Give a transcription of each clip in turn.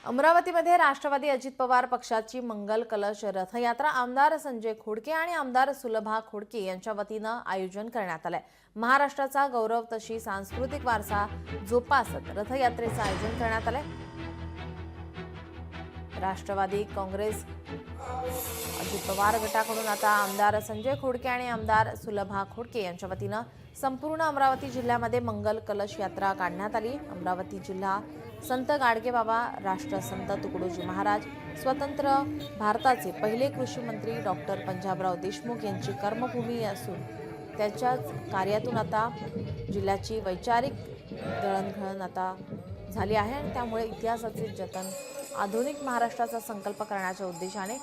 अमरावतीमध्ये राष्ट्रवादी अजित पवार पक्षाची मंगल कलश रथयात्रा आमदार संजय खोडके आणि आमदार सुलभा खोडके यांच्या वतीनं आयोजन करण्यात आलंय। महाराष्ट्राचा गौरव तशी सांस्कृतिक वारसा जोपासत रथयात्रेचं आयोजन करण्यात आलंय। राष्ट्रवादी काँग्रेस अजित पवार गटाकडून आता आमदार संजय खोडके आणि आमदार सुलभा खोडके यांच्या वतीनं संपूर्ण अमरावती जिल्ह्यामध्ये मंगल कलश यात्रा काढण्यात आली। अमरावती जिल्हा संत गाडगेबाबा राष्ट्रसंत तुकडोजी महाराज स्वतंत्र भारताचे पहिले कृषी मंत्री डॉक्टर पंजाबराव देशमुख यांची कर्मभूमी असून त्याच्याच कार्यातून आता जिल्ह्याची वैचारिक दळणघळण आता झाली आहे आणि त्यामुळे इतिहासाचे जतन आधुनिक महाराष्ट्राचा संकल्प करण्याच्या उद्देशाने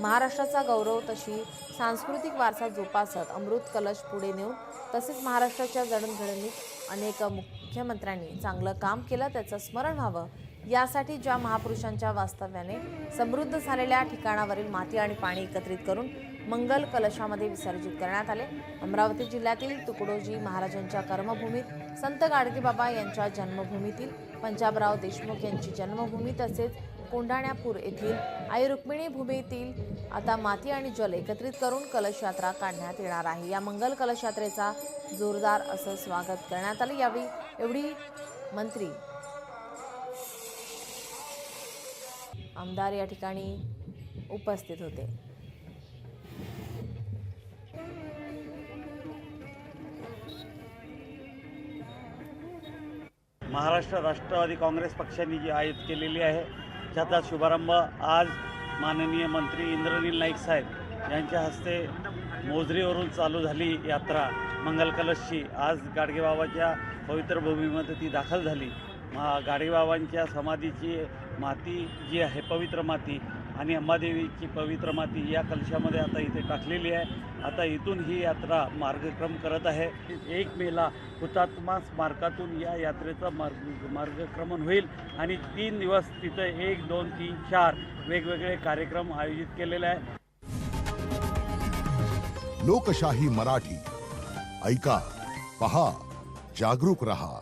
महाराष्ट्राचा गौरव तशी सांस्कृतिक वारसा जोपासत अमृत कलश पुढे नेऊन तसेच महाराष्ट्राच्या जडणघडणीत अनेक मुख्यमंत्र्यांनी चांगलं काम केलं त्याचं स्मरण व्हावं यासाठी ज्या महापुरुषांच्या वास्तव्याने समृद्ध झालेल्या ठिकाणावरील माती आणि पाणी एकत्रित करून मंगल कलशामध्ये विसर्जित करण्यात आले। अमरावती जिल्ह्यातील तुकडोजी महाराजांच्या कर्मभूमीत संत गाडगेबाबा यांच्या जन्मभूमीतील पंजाबराव देशमुख यांची जन्मभूमी तसेच कोंढाण्यापूर येथील आई रुक्मिणी भूमीतील आता माती आणि जल एकत्रित करून कलश यात्रा काढण्यात येणार आहे। या मंगल कलश यात्रेचा जोरदार असं स्वागत करण्यात आले। यावेळी एवढी मंत्री आमदार या ठिकाणी उपस्थित होते। महाराष्ट्र राष्ट्रवादी काँग्रेस पक्षाने जी आयोजित केलेली आहे त्याचा शुभारंभ आज माननीय मंत्री इंद्रनील नाईक साहेब यांच्या हस्ते मोजरीवरून चालू झाली यात्रा मंगल कलशची। आज गाडगेबाबाच्या पवित्र भूमीमध्ये ती दाखल झाली। गाडगेबाबांच्या समाधीची माती जी आहे पवित्र माती आणि अंबादेवीची पवित्र माती या कलशामध्ये आता इथे टाकलेली आहे। आता इथून ही यात्रा मार्गक्रम करत आहे। 1 मेला हुतात्मा स्मारकातून या यात्रेचं मार्गक्रमण होईल आणि 3 दिवस तिथे 1, 2, 3, 4 वेगवेगळे कार्यक्रम आयोजित केलेले आहे। लोकशाही मराठी ऐका, पहा, जागरूक रहा।